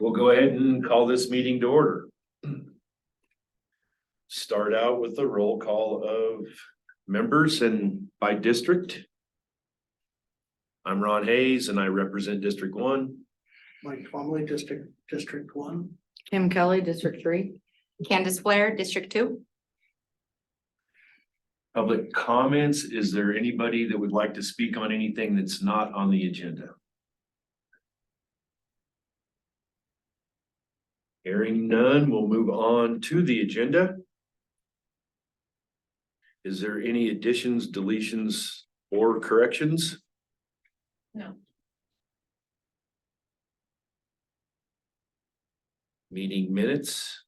We'll go ahead and call this meeting to order. Start out with the roll call of members and by district. I'm Ron Hayes and I represent District 1. Mike Twombly, District 1. Kim Kelly, District 3. Candace Blair, District 2. Public comments. Is there anybody that would like to speak on anything that's not on the agenda? Hearing none, we'll move on to the agenda. Is there any additions, deletions, or corrections? No. Meeting minutes,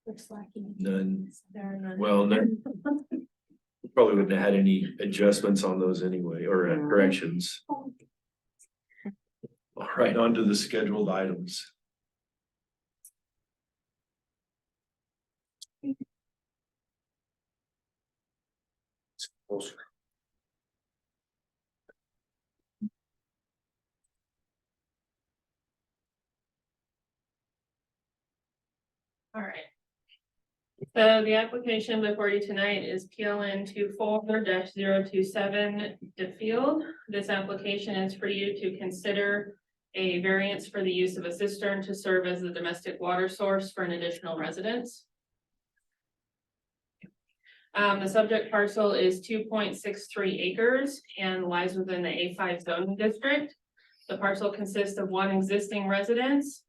Looks lacking. none. There are none. Well, none. Probably wouldn't have had any adjustments on those anyway, or corrections. All right, on to the scheduled items. All right. So the application before you tonight is PLN 24-027 DeField. This application is for you to consider a variance for the use of a cistern to serve as the domestic water source for an additional residence. The subject parcel is 2.63 acres and lies within the A5 zoning district. The parcel consists of one existing residence.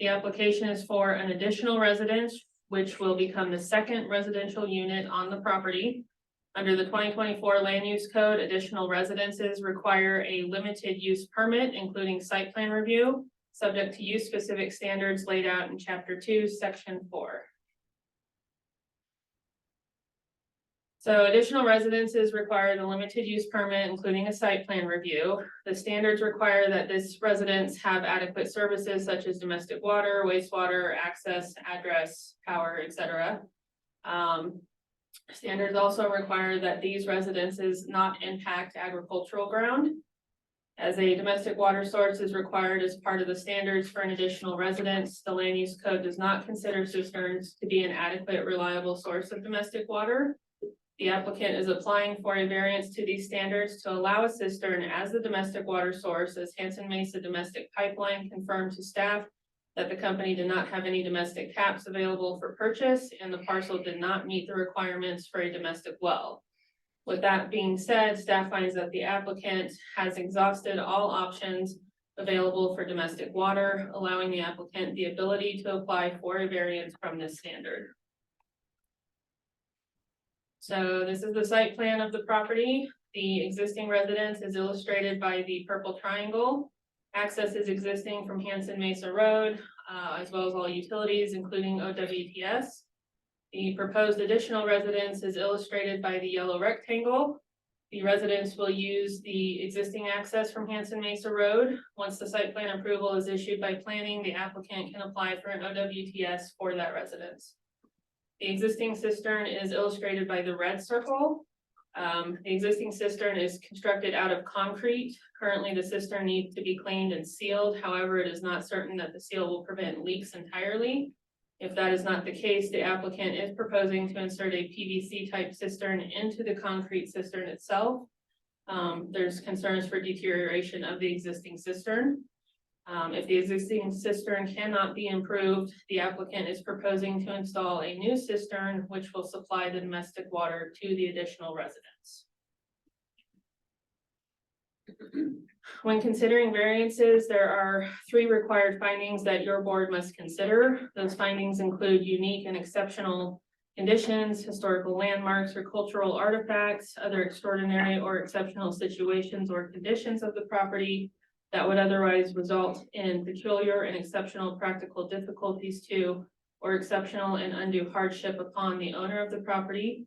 The application is for an additional residence, which will become the second residential unit on the property. Under the 2024 Land Use Code, additional residences require a limited use permit, including site plan review, subject to use specific standards laid out in Chapter 2, Section 4. So additional residences require the limited use permit, including a site plan review. The standards require that this residence have adequate services such as domestic water, wastewater, access, address, power, etc. Standards also require that these residences not impact agricultural ground. As a domestic water source is required as part of the standards for an additional residence, the Land Use Code does not consider cisterns to be an adequate, reliable source of domestic water. The applicant is applying for a variance to these standards to allow a cistern as the domestic water source, as Hanson Mesa Domestic Pipeline confirmed to staff that the company did not have any domestic taps available for purchase and the parcel did not meet the requirements for a domestic well. With that being said, staff finds that the applicant has exhausted all options available for domestic water, allowing the applicant the ability to apply for a variance from this standard. So this is the site plan of the property. The existing residence is illustrated by the purple triangle. Access is existing from Hanson Mesa Road, as well as all utilities, including OWTS. The proposed additional residence is illustrated by the yellow rectangle. The residence will use the existing access from Hanson Mesa Road. Once the site plan approval is issued by planning, the applicant can apply for an OWTS for that residence. The existing cistern is illustrated by the red circle. The existing cistern is constructed out of concrete. Currently, the cistern needs to be cleaned and sealed. However, it is not certain that the seal will prevent leaks entirely. If that is not the case, the applicant is proposing to insert a PVC type cistern into the concrete cistern itself. There's concerns for deterioration of the existing cistern. If the existing cistern cannot be improved, the applicant is proposing to install a new cistern, which will supply the domestic water to the additional residence. When considering variances, there are 3 required findings that your board must consider. Those findings include unique and exceptional conditions, historical landmarks or cultural artifacts, other extraordinary or exceptional situations or conditions of the property that would otherwise result in peculiar and exceptional practical difficulties to or exceptional and undue hardship upon the owner of the property.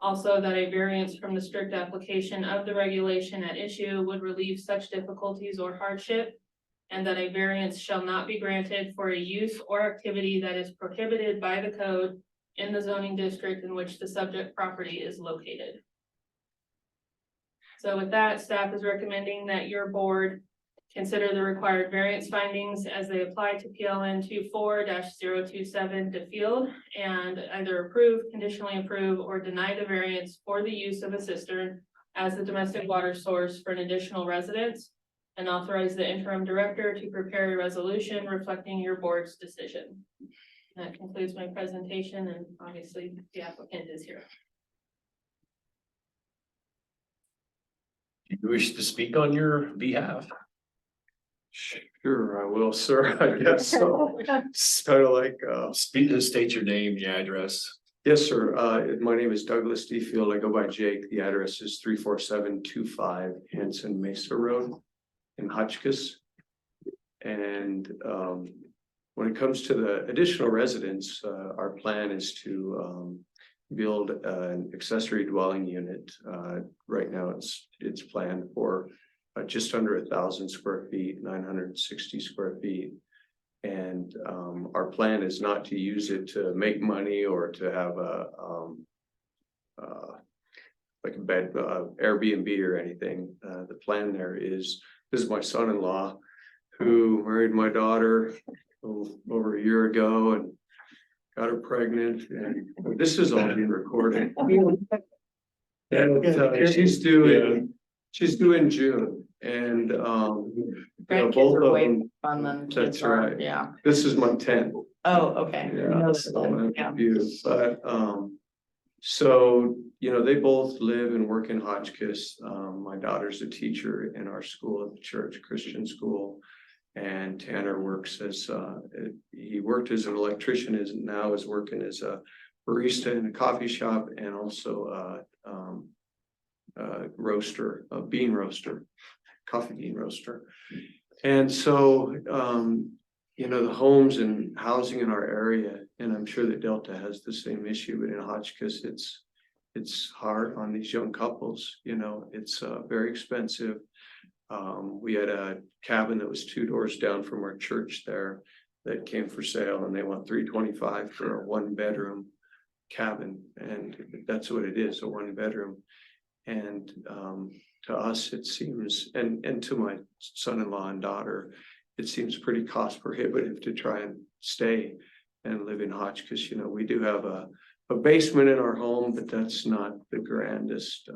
Also, that a variance from the strict application of the regulation at issue would relieve such difficulties or hardship, and that a variance shall not be granted for a use or activity that is prohibited by the code in the zoning district in which the subject property is located. So with that, staff is recommending that your board Consider the required variance findings as they apply to PLN 24-027 DeField and either approve, conditionally approve, or deny the variance for the use of a cistern as the domestic water source for an additional residence, and authorize the interim director to prepare a resolution reflecting your board's decision. That concludes my presentation, and obviously the applicant is here. Do you wish to speak on your behalf? Sure, I will, sir. I guess so. It's kind of like, State your name, your address. yes, sir. My name is Douglas D. Field. I go by Jake. The address is 34725 Hanson Mesa Road in Hotchkiss. And when it comes to the additional residents, our plan is to build an accessory dwelling unit. Right now, it's planned for just under 1,000 square feet, 960 square feet. And our plan is not to use it to make money or to have like a bed Airbnb or anything. The plan there is, this is my son-in-law who married my daughter over a year ago and got her pregnant, and this is all being recorded. And she's due in June, and Grandkids both are of way them. fun than That's kids are, right. yeah. This is my 10th. Oh, okay. I Yeah, know so that, I'm yeah. confused, but, so, they both live and work in Hotchkiss. My daughter's a teacher in our school at the church, Christian school. And Tanner works as, he worked as an electrician, now is working as a barista in a coffee shop, and also, roaster, a bean roaster, coffee bean roaster. And so, the homes and housing in our area, and I'm sure that Delta has the same issue, but in Hotchkiss, it's hard on these young couples, it's very expensive. We had a cabin that was 2 doors down from our church there that came for sale, and they want $325 for a 1-bedroom cabin, and that's what it is, a 1-bedroom. And to us, it seems, and to my son-in-law and daughter, it seems pretty cost prohibitive to try and stay and live in Hotchkiss. We do have a basement in our home, but that's not the grandest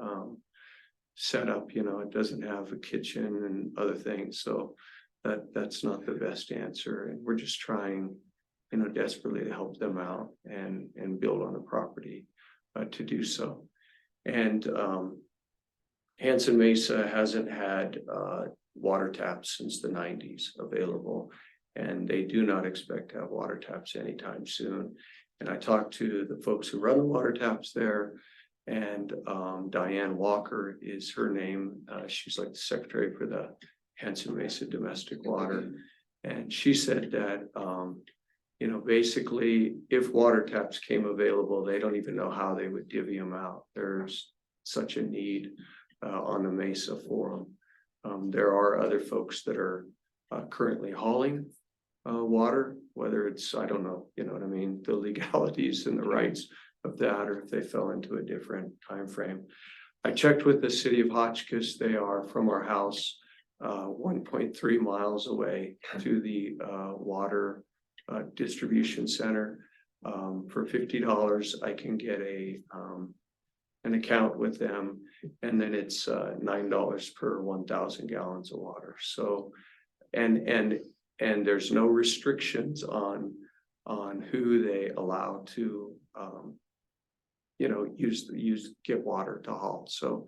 setup. It doesn't have a kitchen and other things, so that's not the best answer. And we're just trying, desperately to help them out and build on the property to do so. And Hanson Mesa hasn't had water taps since the 90s available, and they do not expect to have water taps anytime soon. And I talked to the folks who run the water taps there, and Diane Walker is her name. She's like the secretary for the Hanson Mesa Domestic Water. And she said that, basically, if water taps came available, they don't even know how they would divvy them out. There's such a need on the Mesa for them. There are other folks that are currently hauling water, whether it's, I don't know, you know what I mean, the legalities and the rights of that, or if they fell into a different time frame. I checked with the city of Hotchkiss. They are from our house 1.3 miles away to the water distribution center. For $50, I can get an account with them, and then it's $9 per 1,000 gallons of water. So, and there's no restrictions on who they allow to get water to haul. So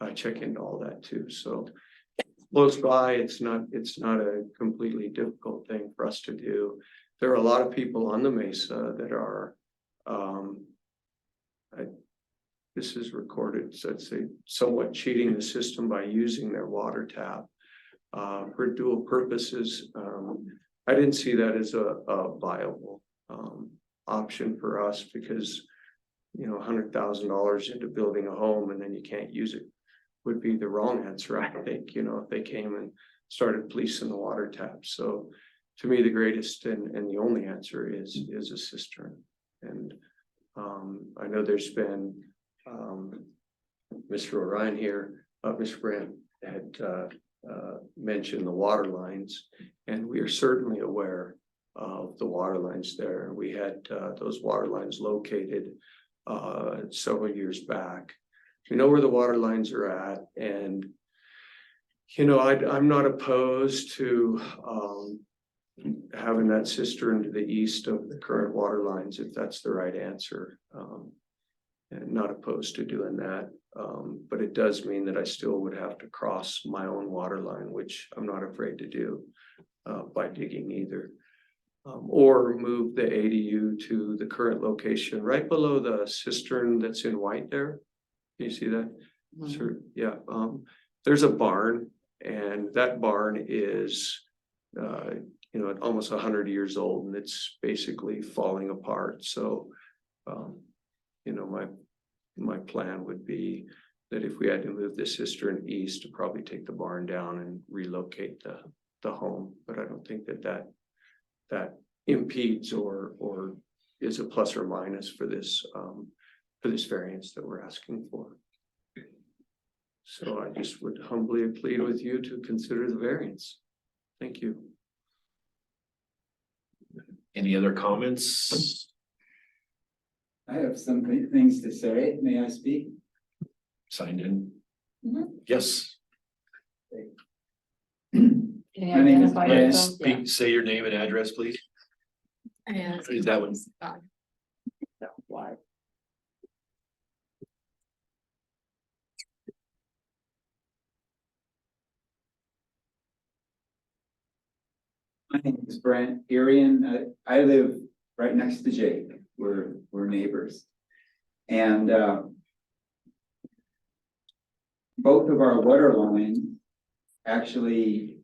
I check into all that too. So close by, it's not a completely difficult thing for us to do. There are a lot of people on the Mesa that are this is recorded, so it's somewhat cheating the system by using their water tap for dual purposes. I didn't see that as a viable option for us, because $100,000 into building a home and then you can't use it would be the wrong answer, I think, if they came and started policing the water tap. So to me, the greatest and the only answer is a cistern. And I know there's been Mr. Orion here, Mr. Brand had mention the water lines. And we are certainly aware of the water lines there. We had those water lines located several years back. We know where the water lines are at, and I'm not opposed to having that cistern to the east of the current water lines, if that's the right answer. And not opposed to doing that. But it does mean that I still would have to cross my own water line, which I'm not afraid to do by digging either. Or move the ADU to the current location right below the cistern that's in white there. Can you see that? Sure, yeah. There's a barn, and that barn is almost 100 years old, and it's basically falling apart. So my plan would be that if we had to move the cistern east, to probably take the barn down and relocate the home. But I don't think that impedes or is a plus or minus for this variance that we're asking for. So I just would humbly plead with you to consider the variance. Thank you. Any other comments? I have some things to say. May I speak? Signed in? Mhm. Yes. Can you My name is identify Brian. yourself? Say your name and address, please. Is that one? Why? My name is Brent Arian. I live right next to Jake. We're neighbors. And both of our water lines actually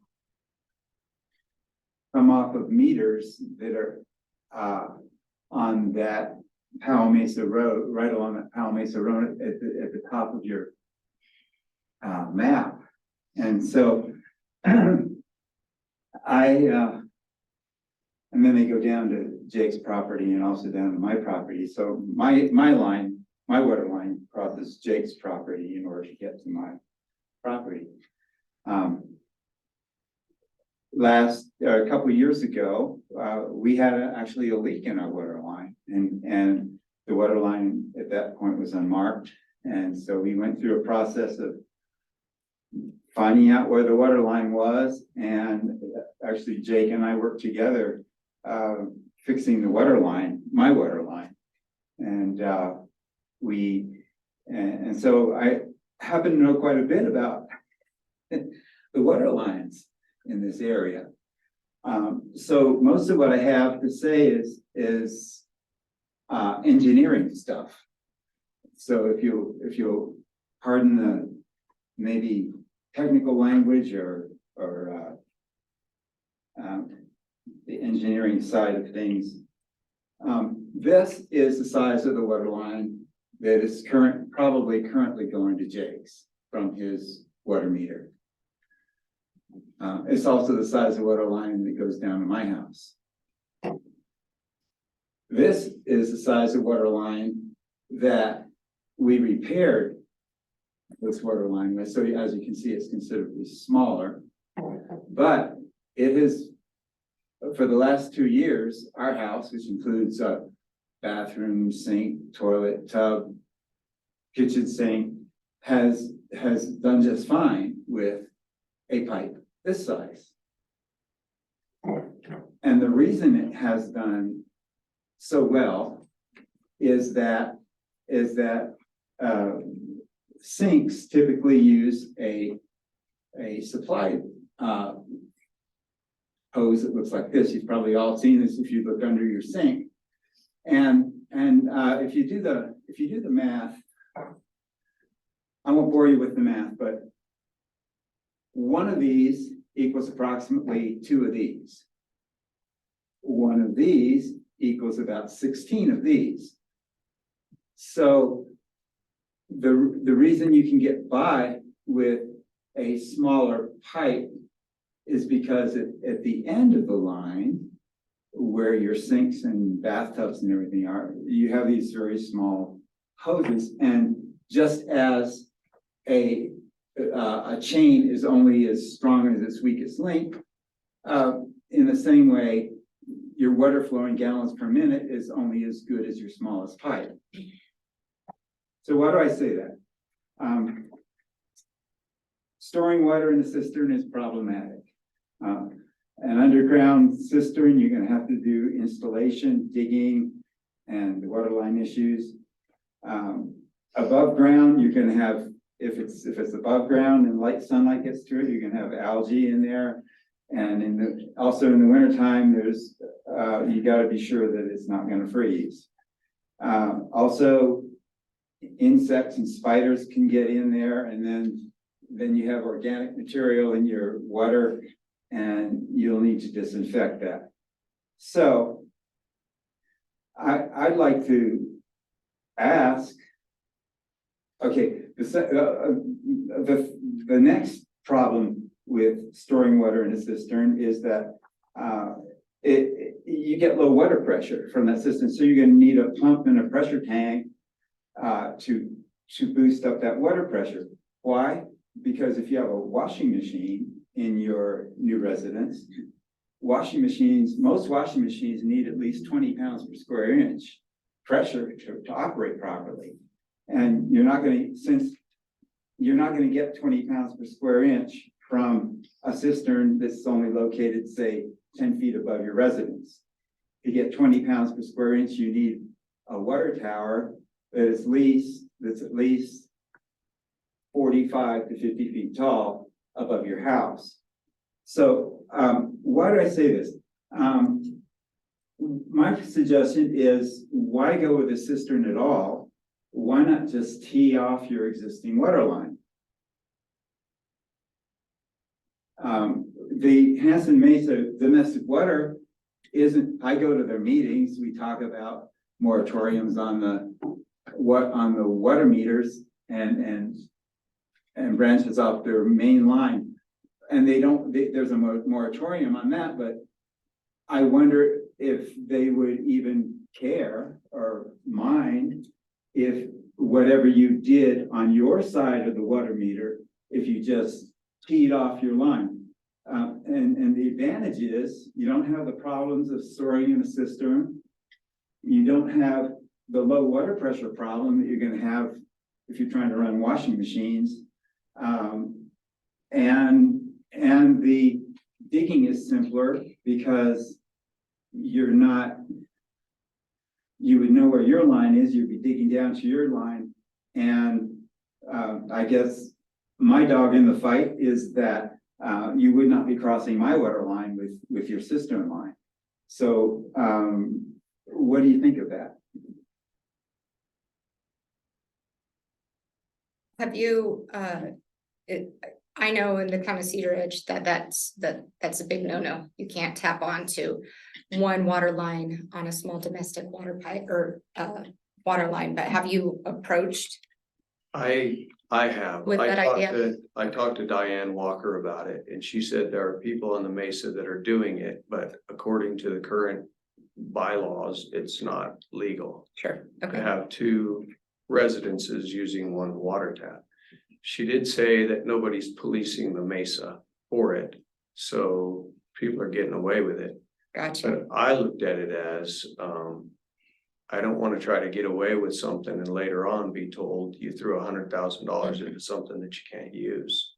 come off of meters that are on that Powell Mesa Road, right along that Powell Mesa Road at the top of your map. And so and then they go down to Jake's property and also down to my property. So my water line crosses Jake's property in order to get to my property. A couple of years ago, we had actually a leak in our water line, and the water line at that point was unmarked. And so we went through a process of finding out where the water line was, and actually Jake and I worked together fixing the water line, my water line. And so I happen to know quite a bit about the water lines in this area. So most of what I have to say is engineering stuff. So if you'll pardon the maybe technical language or the engineering side of things. This is the size of the water line that is probably currently going to Jake's from his water meter. It's also the size of water line that goes down to my house. This is the size of water line that we repaired this water line with. So as you can see, it's considerably smaller, but it is, for the last 2 years, our house, which includes a bathroom, sink, toilet, tub, kitchen sink, has done just fine with a pipe this size. And the reason it has done so well is that sinks typically use a supply hose that looks like this. You've probably all seen this if you look under your sink. And if you do the math, I won't bore you with the math, but one of these equals approximately 2 of these. One of these equals about 16 of these. So the reason you can get by with a smaller pipe is because at the end of the line, where your sinks and bathtubs and everything are, you have these very small hoses. And just as a a chain is only as strong as its weakest link. In the same way, your water flow in gallons per minute is only as good as your smallest pipe. So why do I say that? Storing water in a cistern is problematic. An underground cistern, you're gonna have to do installation, digging, and the water line issues. Above ground, you're gonna have, if it's above ground and light sunlight gets to it, you're gonna have algae in there. And also in the wintertime, there's, you gotta be sure that it's not gonna freeze. Also, insects and spiders can get in there, and then you have organic material in your water, and you'll need to disinfect that. So I'd like to ask, okay, the next problem with storing water in a cistern is that you get low water pressure from that cistern, so you're gonna need a pump and a pressure tank to boost up that water pressure. Why? Because if you have a washing machine in your new residence, most washing machines need at least 20 pounds per square inch pressure to operate properly. And since you're not gonna get 20 pounds per square inch from a cistern that's only located, say, 10 feet above your residence. To get 20 pounds per square inch, you need a water tower that's at least 45 to 50 feet tall above your house. So why do I say this? My suggestion is, why go with a cistern at all? Why not just tee off your existing water line? The Hanson Mesa Domestic Water I go to their meetings, we talk about moratoriums on the water meters and branches off their main line. And there's a moratorium on that, but I wonder if they would even care or mind if whatever you did on your side of the water meter, if you just teed off your line. And the advantage is you don't have the problems of storing in a cistern. You don't have the low water pressure problem that you're going to have if you're trying to run washing machines. And the digging is simpler because you would know where your line is, you'd be digging down to your line. And I guess my dog in the fight is that you would not be crossing my water line with your cistern line. So what do you think of that? Have you, I know in the town of Cedar Ridge that's a big no-no. You can't tap onto one water line on a small domestic water pipe or water line, but have you approached? I have. With that idea? I talked to Diane Walker about it, and she said there are people on the Mesa that are doing it, but according to the current bylaws, it's not legal Sure, to okay, have two residences using one water tap. She did say that nobody's policing the Mesa for it, so people are getting away with it. gotcha. But I looked at it as, I don't want to try to get away with something and later on be told you threw $100,000 into something that you can't use.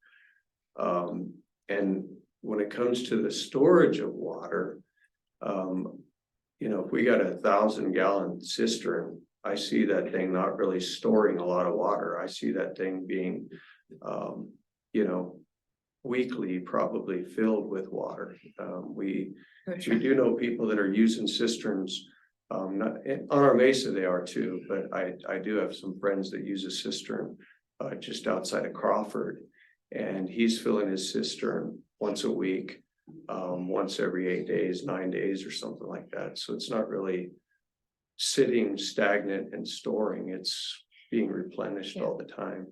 And when it comes to the storage of water, if we got a 1,000-gallon cistern, I see that thing not really storing a lot of water. I see that thing being, weekly probably filled with water. We do know people that are using cisterns. On our Mesa they are too, but I do have some friends that use a cistern just outside of Crawford, and he's filling his cistern once a week, once every 8 days, 9 days or something like that. So it's not really sitting stagnant and storing, it's being replenished all the time.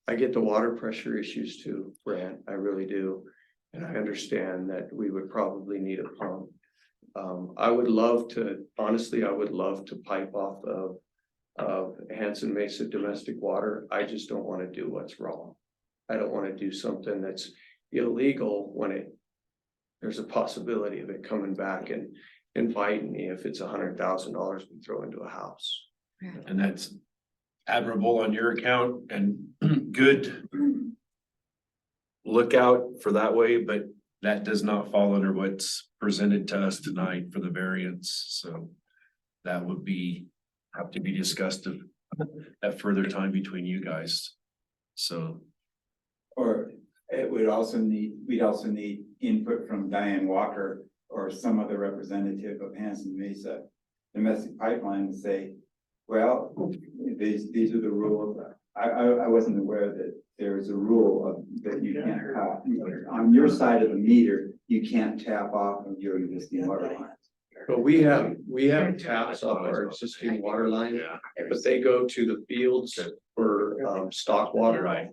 I get the water pressure issues too, Brant, I really do. And I understand that we would probably need a pump. I would love to pipe off of Hanson Mesa Domestic Water. I just don't want to do what's wrong. I don't wanna do something that's illegal when there's a possibility of it coming back and biting me if it's $100,000 we throw into a house. And that's admirable on your account and good lookout for that way, but that does not fall under what's presented to us tonight for the variance, so that would have to be discussed at further time between you guys. So, Or we'd also need input from Diane Walker or some other representative of Hanson Mesa Domestic Pipeline to say, well, these are the rules. I wasn't aware that there is a rule that you can't, on your side of the meter, you can't tap off of your existing water line. But we have taps off our existing water line, yeah, but they go to the fields for stock water. right.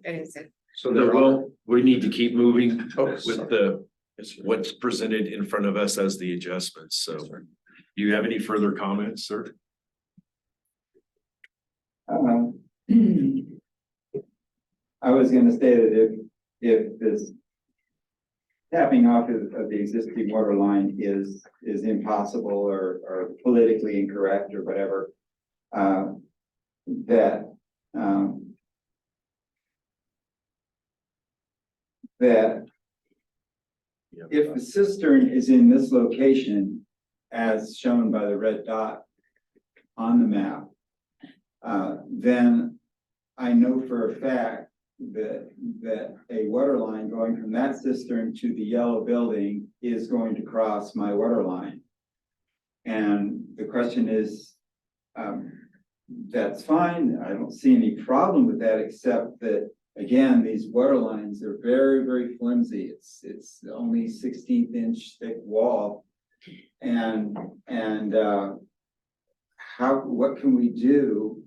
So No, they're well, we need to keep moving Oh, with what's presented in front of us as the adjustments, so. Do you have any further comments, sir? I was gonna say that if this tapping off of the existing water line is impossible or politically incorrect or whatever, that if the cistern is in this location, as shown by the red dot on the map, then I know for a fact that a water line going from that cistern to the yellow building is going to cross my water line. And the question is, that's fine. I don't see any problem with that, except that, again, these water lines are very, very flimsy. It's only 16th inch thick wall. And what can we do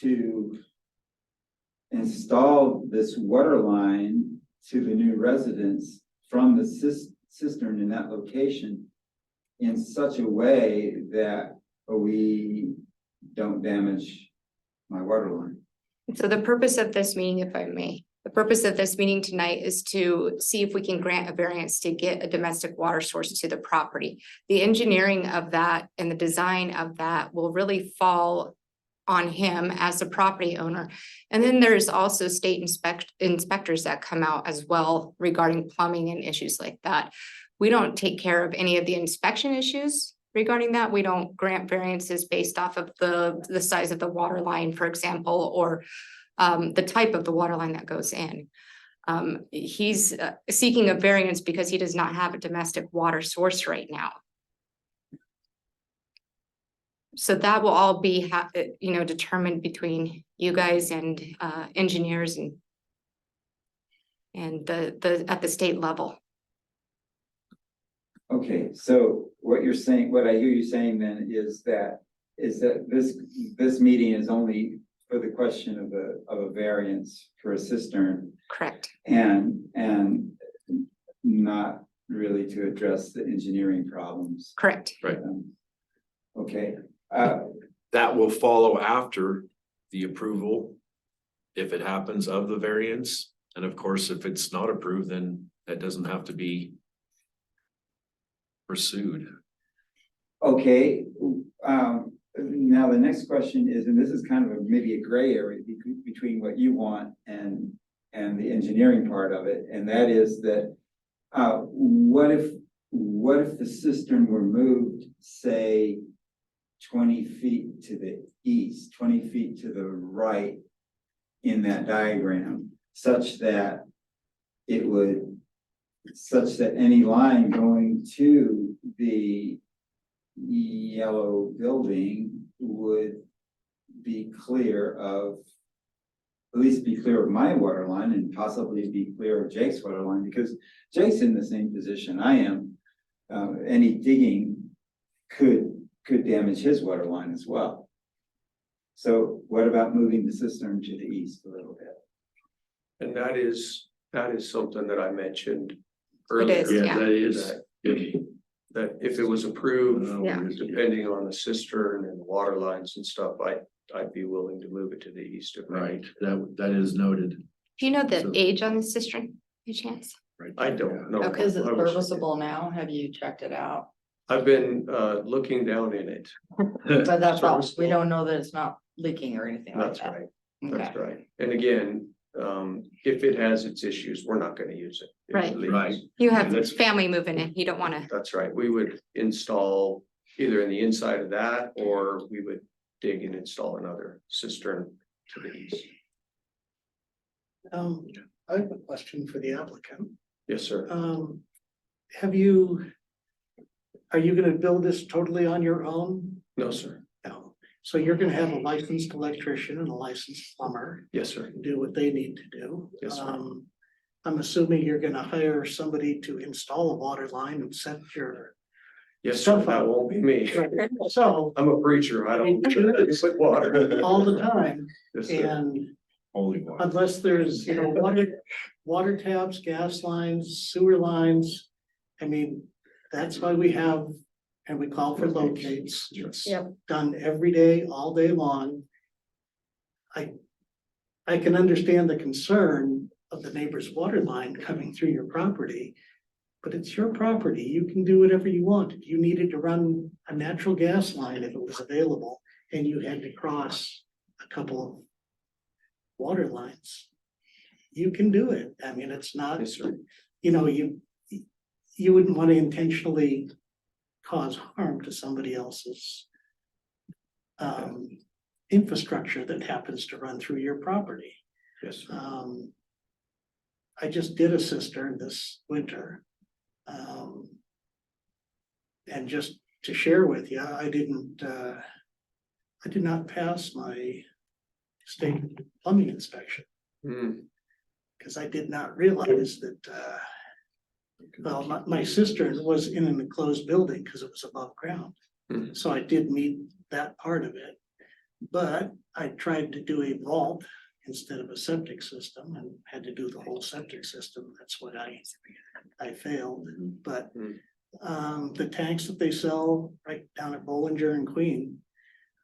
to install this water line to the new residents from the cistern in that location in such a way that we don't damage my water line? So the purpose of this meeting, if I may, the purpose of this meeting tonight is to see if we can grant a variance to get a domestic water source to the property. The engineering of that and the design of that will really fall on him as the property owner. And then there's also state inspectors that come out as well regarding plumbing and issues like that. We don't take care of any of the inspection issues regarding that. We don't grant variances based off of the size of the water line, for example, or the type of the water line that goes in. He's seeking a variance because he does not have a domestic water source right now. So that will all be, determined between you guys and engineers and at the state level. Okay, so what you're saying, what I hear you saying then is that this meeting is only for the question of a variance for a cistern Correct. and not really to address the engineering problems. Correct. Right. Okay, That will follow after the approval, if it happens, of the variance. And of course, if it's not approved, then that doesn't have to be pursued. okay. Now the next question is, and this is kind of maybe a gray area between what you want and the engineering part of it, and that is that what if the cistern were moved, say, 20 feet to the east, 20 feet to the right in that diagram, such that any line going to the yellow building would be clear of, at least be clear of my water line and possibly be clear of Jake's water line, because Jake's in the same position I am. Any digging could damage his water line as well. So what about moving the cistern to the east a little bit? And that is something that I mentioned It earlier. is, yeah. That is. That if it was approved, Yeah. depending on the cistern and water lines and stuff, I'd be willing to move it to the east of. Right, that is noted. Do you know the So- age on the cistern, by chance? Right. I don't know. Okay. Is it I wish I did. serviceable now? Have you checked it out? I've been looking down in it. But that's all, we Serviceable. don't know that it's not leaking or anything like That's that. right, Okay. that's right. And again, if it has its issues, we're not gonna use it. If it Right. leaks. Right. You have That's- family moving in, you don't wanna, That's right. We would install either in the inside of that, or we would dig and install another cistern to the east. I have a question for the applicant. Yes, sir. Are you gonna build this totally on your own? No, sir. No. So you're gonna have a licensed electrician and a licensed plumber Yes, sir. do what they need to do. Yes, sir. I'm assuming you're gonna hire somebody to install a water line and set your. Yes, sir. Stuff That up. won't be me. So, I'm a preacher. I don't put water. all the time, Yes, sir. and Holy water. unless there's, water taps, gas lines, sewer lines. I mean, that's why we have, and we call for locates. It's Yep. done every day, all day long. I can understand the concern of the neighbor's water line coming through your property. But it's your property. You can do whatever you want. If you needed to run a natural gas line if it was available and you had to cross a couple of water lines, you can do it. I mean, it's not, Yes, sir. you wouldn't want to intentionally cause harm to somebody else's infrastructure that happens to run through your property. Yes, sir. I just did a cistern this winter. And just to share with you, I did not pass my state plumbing inspection, Hmm. because I did not realize that, well, my cistern was in an enclosed building because it was above ground. Mhm. So I did meet that part of it. But I tried to do a vault instead of a septic system and had to do the whole septic system. That's what I failed, but the tanks that they sell right down at Bollinger and Queen,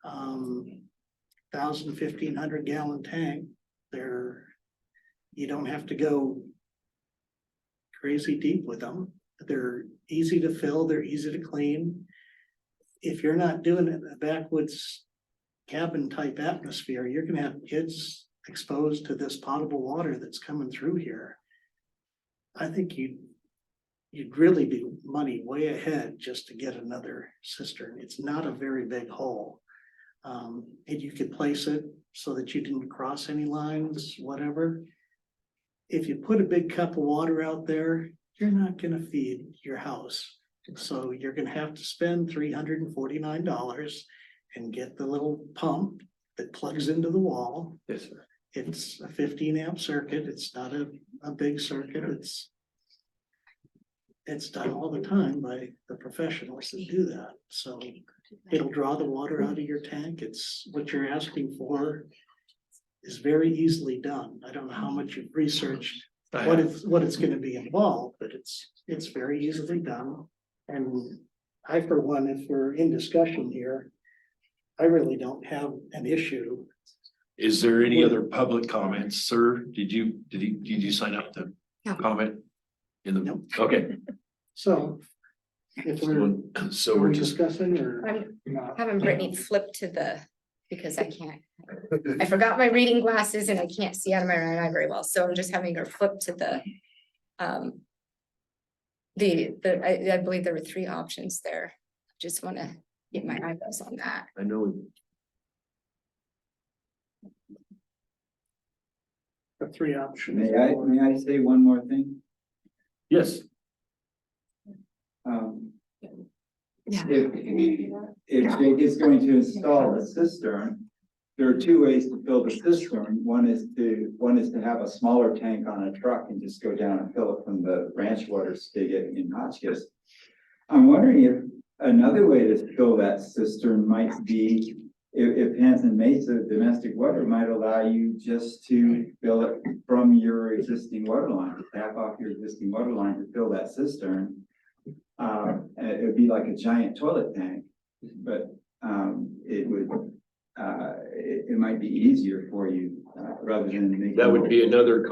1,000-1,500 gallon tank, you don't have to go crazy deep with them. They're easy to fill, they're easy to clean. If you're not doing it in a backwoods cabin type atmosphere, you're gonna have kids exposed to this potable water that's coming through here. I think you'd really be money way ahead just to get another cistern. It's not a very big hole. And you could place it so that you didn't cross any lines, whatever. If you put a big cup of water out there, you're not gonna feed your house. So you're gonna have to spend $349 and get the little pump that plugs into the wall. Yes, sir. It's a 15 amp circuit. It's not a big circuit. It's done all the time by the professionals that do that. So it'll draw the water out of your tank. It's what you're asking for is very easily done. I don't know how much you've researched what it's gonna be involved, but it's very easily done. And I, for one, if we're in discussion here, I really don't have an issue. Is there any other public comments, sir? Did you sign up to No. comment? In the, Nope. okay, So if we're, so are we're we just, discussing or I'm not? having Brittany flip to because I can't. I forgot my reading glasses and I can't see out of my right eye very well, so I'm just having her flip to I believe there were 3 options there. Just wanna get my eyeballs on that. I know, The 3 options? May I say one more thing? yes, Yeah. If Jake is going to install a cistern, there are 2 ways to fill the cistern. One is to have a smaller tank on a truck and just go down and fill it from the ranch water spigot in Hotchkiss. I'm wondering if another way to fill that cistern might be if Hanson Mesa Domestic Water might allow you just to fill it from your existing water line, to tap off your existing water line to fill that cistern. It would be like a giant toilet tank, but it would it might be easier for you, rather than making. That would be another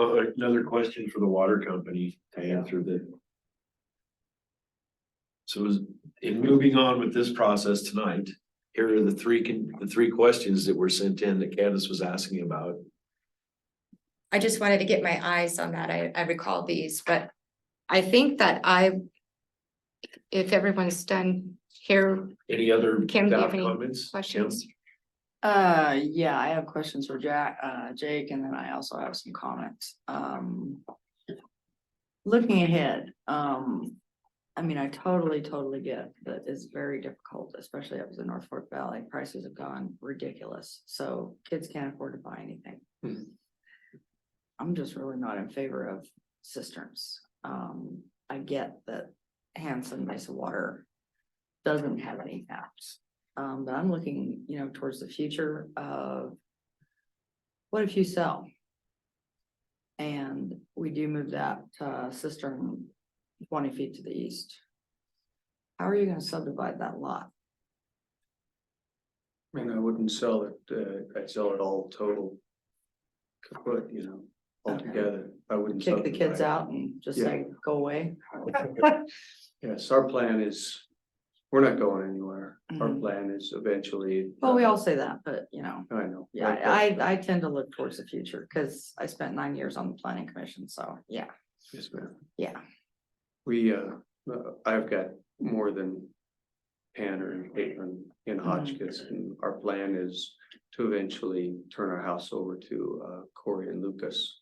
question for the water company to answer that. So in moving on with this process tonight, here are the three questions that were sent in that Candace was asking about. I just wanted to get my eyes on that. I recall these, but I think that if everyone's done here, Any other Kim, do you have staff any comments? questions? Kim? Yeah, I have questions for Jake, and then I also have some comments. Looking ahead, I mean, I totally get that it's very difficult, especially up in the North Fork Valley. Prices have gone ridiculous, so kids can't afford to buy anything. Hmm. I'm just really not in favor of cisterns. I get that Hanson Mesa Water doesn't have any taps. But I'm looking, towards the future of what if you sell? And we do move that cistern 20 feet to the east. How are you gonna subdivide that lot? I mean, I wouldn't sell it, I'd sell it all total. Kaput, altogether, I wouldn't. Kick the kids subdivide. out and just say, go away? Yes, our plan is, we're not going anywhere. Our Mhm. plan is eventually. Well, we all say that, but I know. yeah, I tend to look towards the future because I spent 9 years on the planning commission, so yeah, Yes, ma'am. yeah. We, I've got more than Tanner and Caitlin in Hotchkiss, and our plan is to eventually turn our house over to Corey and Lucas.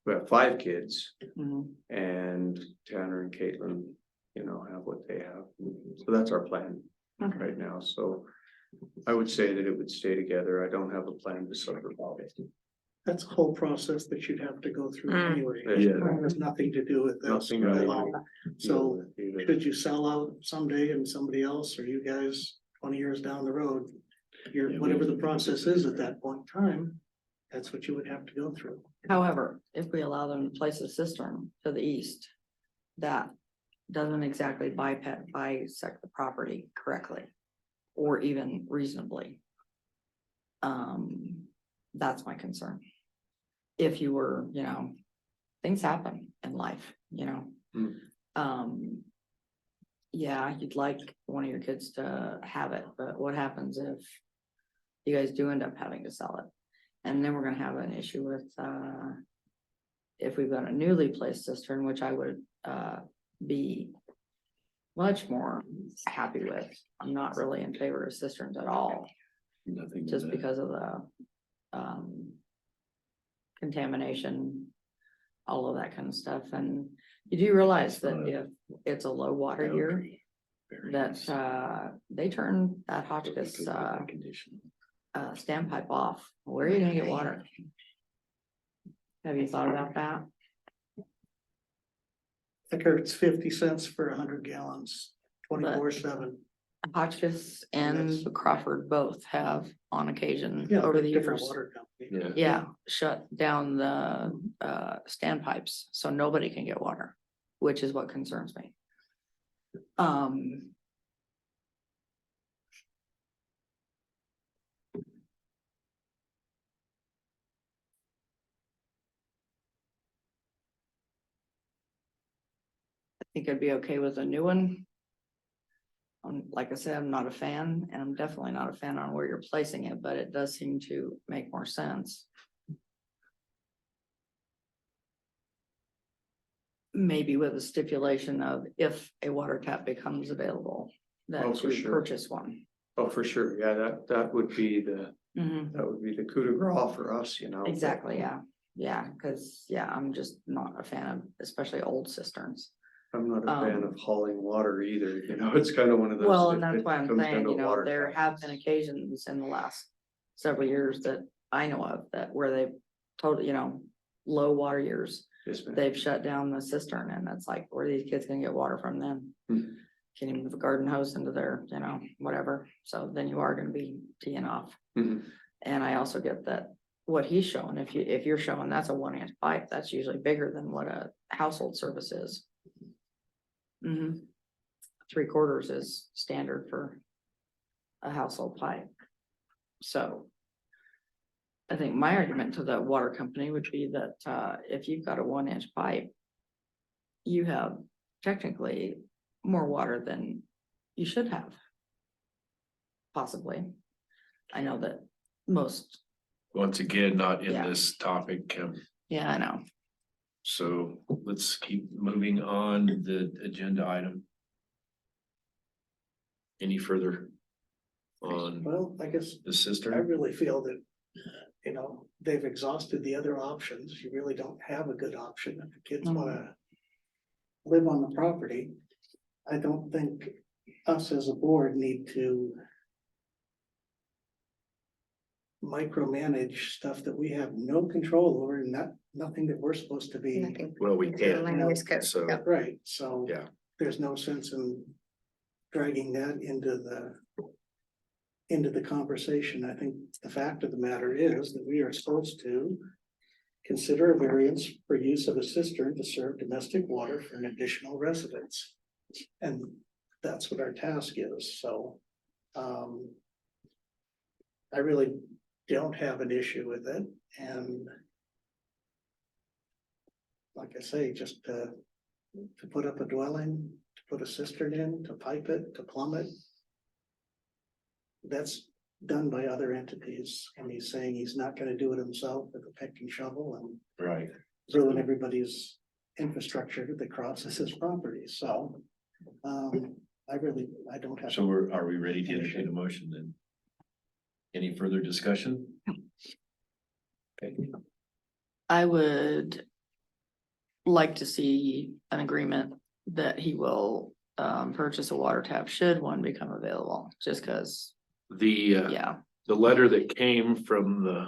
We have 5 kids, Mhm. and Tanner and Caitlin, have what they have. So that's our plan Okay. right now, so I would say that it would stay together. I don't have a plan to subdivide it. That's a whole process that you'd have to go through Mm. anyway. Yeah. It has nothing to do with this. Nothing at really. all. So could you sell out someday and somebody else, or you guys 20 years down the road? Yeah, Whatever the process is at that point in time, that's what you would have to go through. However, if we allow them to place a cistern to the east, that doesn't exactly bisect the property correctly or even reasonably. That's my concern. If you were, things happen in life, Mm. Yeah, you'd like one of your kids to have it, but what happens if you guys do end up having to sell it? And then we're gonna have an issue with, if we've got a newly placed cistern, which I would, be much more happy with. I'm not really in favor of cisterns at all, Nothing. just because of the, contamination, all of that kind of stuff. And you do realize that if it's a low water year, that, they turn that Hotchkiss, standpipe off. Where are you gonna get water? Have you thought about that? I think it's 50 cents for 100 gallons, 24/7. Hotchkiss and Crawford both have on occasion Yeah, over the different years. water company. Yeah, shut down the standpipes, so nobody can get water, which is what concerns me. I think I'd be okay with a new one. Like I said, I'm not a fan, and I'm definitely not a fan on where you're placing it, but it does seem to make more sense. Maybe with a stipulation of if a water tap becomes available, Oh, that for you sure. purchase one. Oh, for sure, yeah, that would be Mhm. that would be the coup de grace for us, Exactly, yeah, cause I'm just not a fan of especially old cisterns. I'm not a fan Um, of hauling water either, it's kind of one of those. Well, if and that's it why I'm comes down saying, to water there taps. have been occasions in the last several years that I know of that where they've totally, low water years, Yes, ma'am. they've shut down the cistern, and it's like, where are these kids gonna get water from then? Hmm. Can you move a garden hose into their, whatever, so then you are gonna be teeing off. Mhm. And I also get that what he's showing, if you're showing that's a 1-inch pipe, that's usually bigger than what a household service is. 3/4 is standard for a household pipe. So I think my argument to the water company would be that, if you've got a 1-inch pipe, you have technically more water than you should have. Possibly. I know that most, Once again, not in Yeah. this topic, yeah, I know. so let's keep moving on the agenda item. Any further on Well, I guess the I cistern? really feel that, they've exhausted the other options. You really don't have a good option if the kids Mm. wanna live on the property. I don't think us as a board need to micromanage stuff that we have no control over and nothing that we're supposed to be. Nothing. Well, we Into the can't, land use code. so, Yep. Right, so. Yeah. There's no sense in dragging that into the conversation. I think the fact of the matter is that we are supposed to consider a variance for use of a cistern to serve domestic water for an additional residence. And that's what our task is, so, I really don't have an issue with it, and like I say, just to put up a dwelling, to put a cistern in, to pipe it, to plumb it. That's done by other entities, and he's saying he's not gonna do it himself with a pick and shovel and right, ruin everybody's infrastructure that crosses his property, so. I don't have. so are we ready to entertain a motion then? Any further discussion? Okay, I would like to see an agreement that he will purchase a water tap should one become available, just because, the yeah, letter that came from the,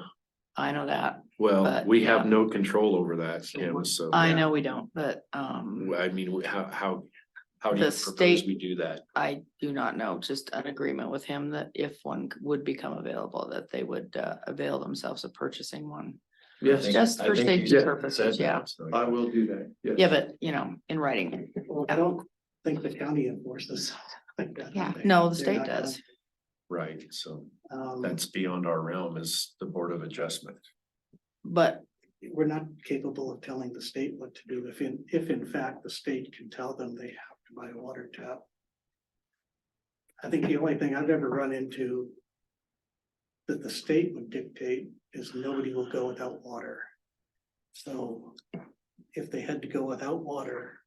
I know that. well, But, we have yeah. no control over that, Kim, so. I know we don't, but I mean, how do The you propose state- we do that? I do not know, just an agreement with him that if one would become available, that they would avail themselves of purchasing one. Yes, Just I for think you safety said purposes, yeah. that, so- I will do that. Yes. Yeah, but in writing. Well, I don't think the county enforces. like that. Yeah. No, the They're state not gonna- does. Right, so Um, that's beyond our realm as the Board of Adjustment. But we're not capable of telling the state what to do if in fact the state can tell them they have to buy a water tap. I think the only thing I've ever run into that the state would dictate is nobody will go without water. So if they had to go without water,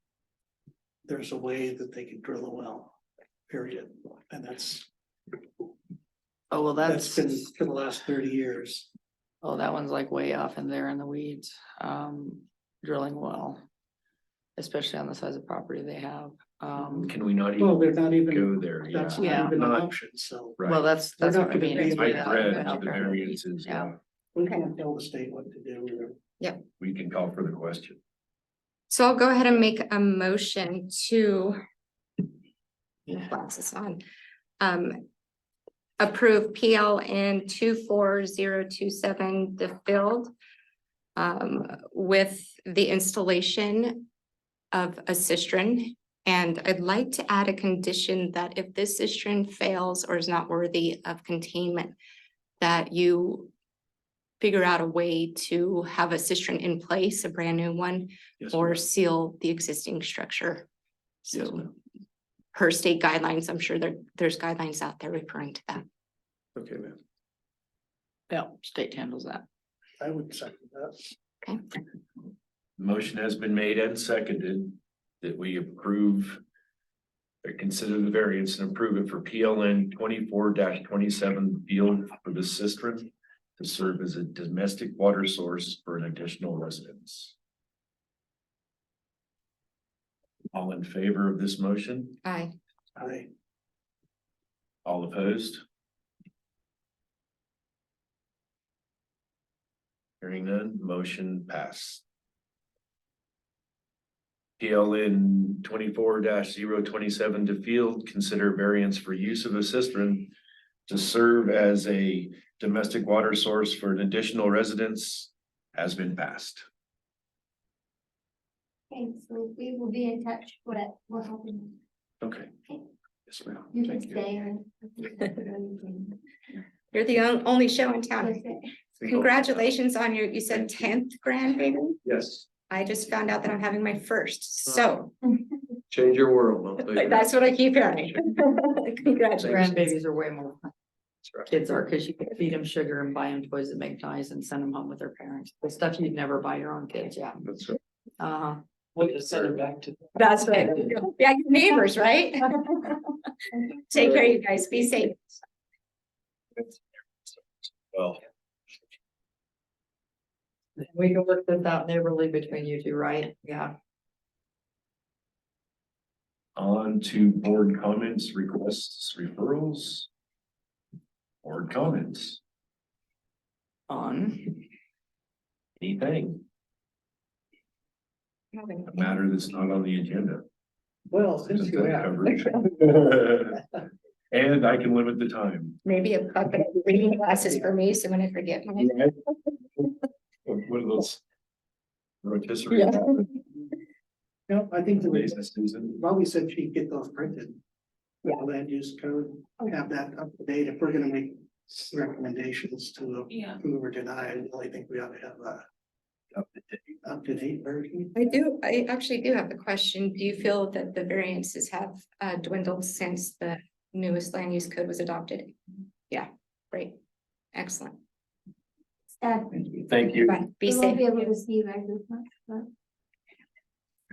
there's a way that they could drill a well, period. And that's well, been that's, for the last 30 years. oh, that one's like way off in there in the weeds, drilling well. Especially on the size of property they have. Can we not Well, even they're not even, go there? that's Yeah, not even an Not- option, so. right. Well, that's what I not mean. gonna it's be way able I to out read there, out the there in the weeds, variances, yeah. We can't tell the state what to do. we can call for the question. So I'll go ahead and make a motion to. Glasses on. Approve PLN 24027, the field. With the installation of a cistern. And I'd like to add a condition that if this cistern fails or is not worthy of containment, that you figure out a way to have a cistern in place, a brand new one, Yes, or ma'am. seal the existing structure. Yes, So ma'am. per state guidelines, I'm sure there's guidelines out there referring to that. Okay, ma'am. Yeah, state handles that. I would second that. Okay, Motion has been made and seconded that we approve or consider the variance and approve it for PLN 24-27 field for the cistern to serve as a domestic water source for an additional residence. All in favor of this motion? aye. All opposed? Hearing none, motion passed. PLN 24-027 to field, consider variance for use of a cistern to serve as a domestic water source for an additional residence has been passed. Okay, so we will be in touch what happened. Okay. Yes, ma'am. You can Thank you. stay or. You're the only show in town. Okay. Congratulations on your, you said 10th grandbaby? Yes, I just found out that I'm having my first, so change your world. I'll tell you that. that's what I keep hearing. Congratulations. Grandbabies are way more fun. Kids are, cause you can feed them sugar and buy them toys that make noise and send them home with their parents. The stuff you'd never buy your own kids, yeah. That's right. Uh-huh. We'll just send it back to. That's right. Yeah, your neighbors, right? Take care, you guys. Be safe. Well, We can work this out neighborly between you two, right? Yeah. on to board comments, requests, referrals. Board comments, On. anything, a matter that's not on the agenda. Well, since you have. And I can limit the time. Maybe a bucket of reading glasses for me, so when I forget mine. One of those. Rotisserie. Yeah. No, I think the Today's Susan. Bobby said she'd get those printed. Yeah. Land use code, have that up to date. If we're gonna make recommendations to Yeah. approve or deny, I really think we ought to have a up to date version. I actually do have a question. Do you feel that the variances have dwindled since the newest land use code was adopted? Yeah, great, excellent. Staff, Thank you. Bye, be we won't be safe. able to see you guys as much, but.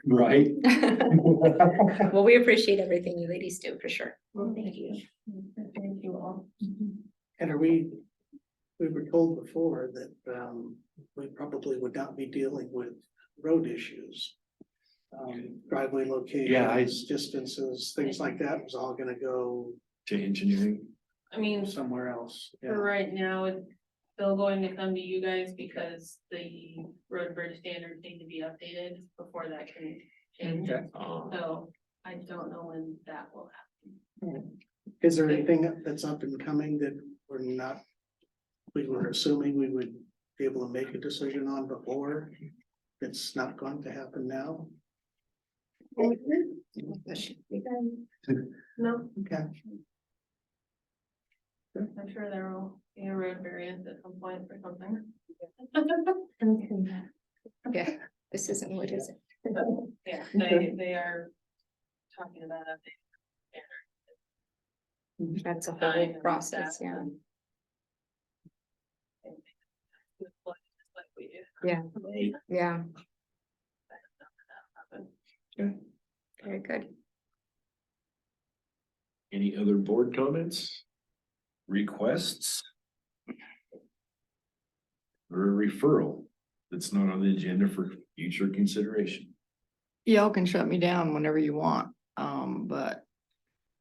Right. Well, we appreciate everything you ladies do, for sure. Well, thank you. Thank you all. And we were told before that we probably would not be dealing with road issues. Driveway locations, distances, things like that was all gonna go To engineering. I mean, somewhere else. for Yeah. right now, it's still going to come to you guys because the road and bridge standards need to be updated before that can change. So I don't know when that will happen. Is there anything that's up and coming that we were assuming we would be able to make a decision on before? It's not going to happen now? No, Okay. I'm sure there will be a road variance at some point or something. Yeah, this isn't what is it? Yeah, they are talking about updating. That's a whole process, yeah. Like we do. Yeah, yeah, Okay. very good. Any other board comments? Requests? Or a referral that's not on the agenda for future consideration? Y'all can shut me down whenever you want, but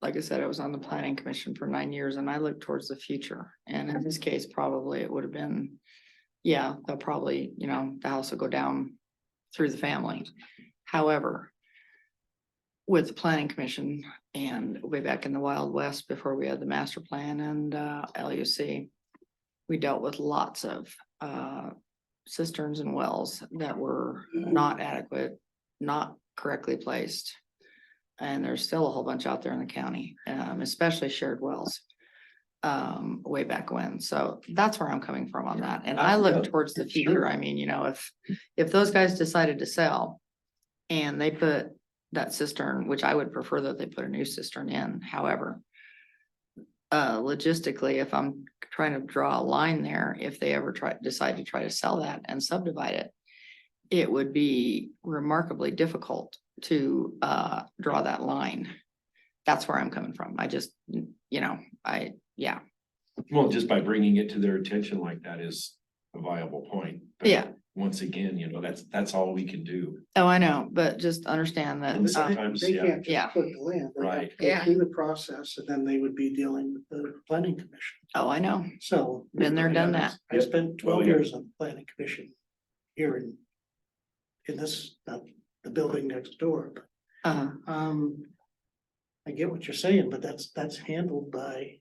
like I said, I was on the planning commission for 9 years and I look towards the future. And in this case, probably it would have been, yeah, they'll probably, the house will go down through the family. However, with the planning commission and way back in the Wild West before we had the master plan and LUC, we dealt with lots of cisterns and wells that were not adequate, not correctly placed. And there's still a whole bunch out there in the county, especially shared wells, way back when. So that's where I'm coming from on that. And I look towards the future. I mean, if those guys decided to sell and they put that cistern, which I would prefer that they put a new cistern in, however, logistically, if I'm trying to draw a line there, if they ever decide to try to sell that and subdivide it, it would be remarkably difficult to draw that line. That's where I'm coming from. I just, yeah. Well, just by bringing it to their attention like that is a viable point. But Yeah. Once again, that's all we can do. Oh, I know, but just understand that. And sometimes, They yeah, can't yeah. just put the land. They have Right. to go Yeah. through the process and then they would be dealing with the planning commission. Oh, I know. So. Been there, done that. I spent 12 Oh, yeah. years on the planning commission here in this, the building next door. Uh, I get what you're saying, but that's handled by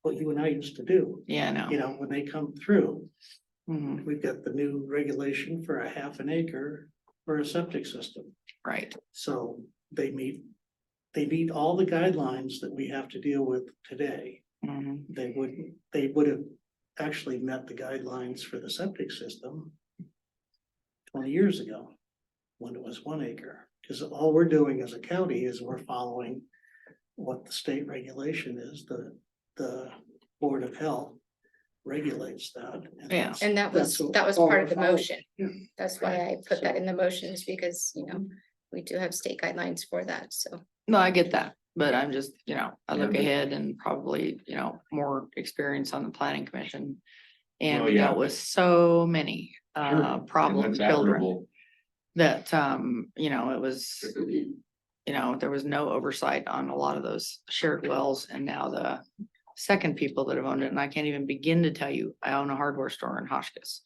what you and I used to do. yeah, I know. When they come through, Mhm, we've got the new regulation for a half an acre for a septic system. right. So they meet all the guidelines that we have to deal with today. Mhm, They would have actually met the guidelines for the septic system 20 years ago, when it was 1 acre. Because all we're doing as a county is we're following what the state regulation is, the Board of Health regulates that. Yeah. And that was That's part of the all we're motion. following. That's why I put that in the motions, because, you know, we do have state guidelines for that, so. No, I get that, but I'm just, I look Yeah, but- ahead and probably, more experience on the planning commission. And Well, we yeah. dealt with so many Sure. And problem that's children admirable. that, it was, there was no oversight on a lot of those shared wells, and now the second people that have owned it, and I can't even begin to tell you, I own a hardware store in Hotchkiss,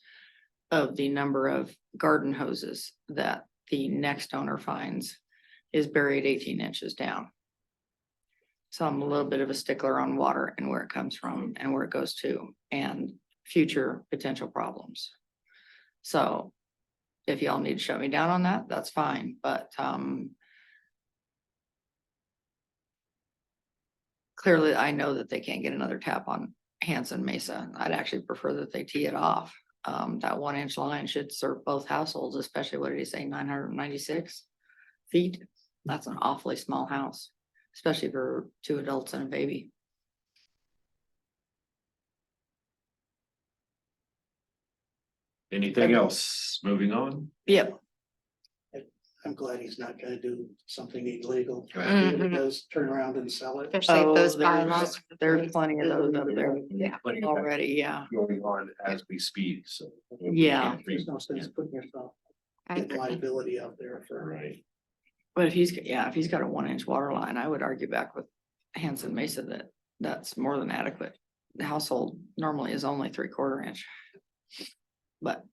of the number of garden hoses that the next owner finds is buried 18 inches down. So I'm a little bit of a stickler on water and where it comes from and where it goes to, and future potential problems. So if y'all need to shut me down on that, that's fine, but clearly I know that they can't get another tap on Hanson Mesa. I'd actually prefer that they tee it off. That 1-inch line should serve both households, especially, what did he say, 996 feet? That's an awfully small house, especially for 2 adults and a baby. Anything else? Moving on? Yep. I'm glad he's not gonna do something illegal. Right. If he does turn around and sell it. Especially if those there's- bylaws. There's plenty of those up there Yeah. Plenty of already, yeah. Going on as we speak, so. Yeah. There's no sense putting yourself I in agree. liability out there for. Right. But if he's got a 1-inch water line, I would argue back with Hanson Mesa that that's more than adequate. The household normally is only 3/4 inch. But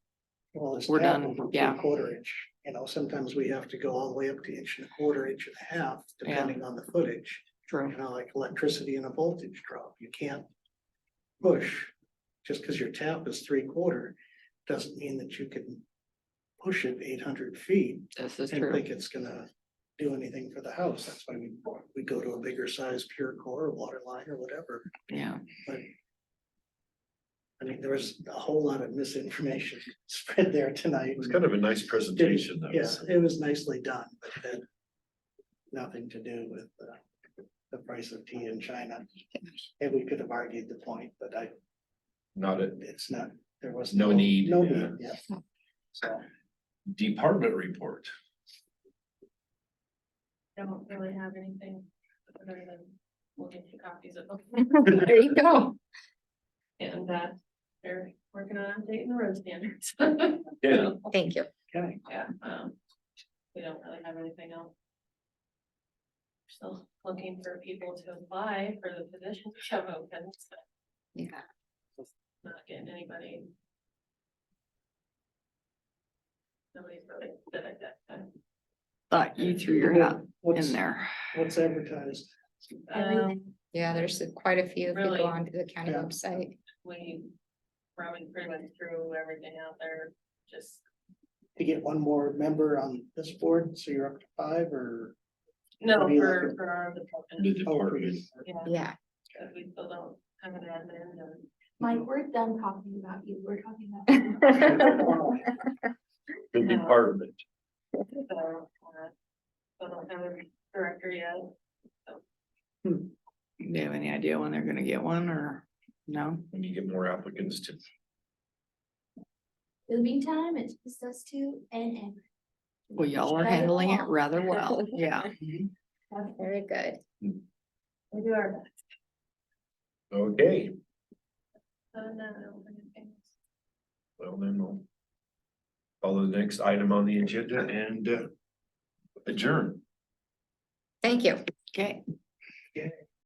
Well, it's We're tap done, over yeah. 3/4 inch, sometimes we have to go all the way up to 1.25 inch and a half, depending on the footage. true, Like electricity and a voltage drop, you can't push. Just because your tap is 3/4, doesn't mean that you can push it 800 feet this is and true. think it's gonna do anything for the house. That's why we go to a bigger size pure core water line or whatever. Yeah, But I mean, there was a whole lot of misinformation spread there tonight. It was kind of a nice presentation though. Yeah, it was nicely done, but it had nothing to do with the price of tea in China. And we could have argued the point, but Not a it's not, there was. No need, No yeah. need, yeah. So, department report. Don't really have anything other than we'll get you copies of them. There you go. And they're working on updating the road standards. Yeah. Thank you. okay, Yeah, we don't really have anything else. Still looking for people to apply for the positions we have open, so Yeah. not getting anybody. Nobody's really good at that. but you threw your hat what's, in there. what's advertised? Yeah, there's quite a few if you Really? go onto the county Yeah. website. We probably pretty much threw everything out there, just. To get one more member on this board, so you're up to 5 or? No, What do you for like? our The department, department. yeah, Yeah. because we still don't have an admin and. Mike, we're done talking about you. We're talking about. The department. So, still don't have a director yet. Do you have any idea when they're gonna get one, or no? When you get more applicants to, In the meantime, it's just us two and Amber. Well, y'all are Rather handling it well. rather well, yeah. Very good. We do our best. okay, Other than that, I don't think anything else. well then we'll follow the next item on the agenda and adjourn. Thank you. Okay. Yeah.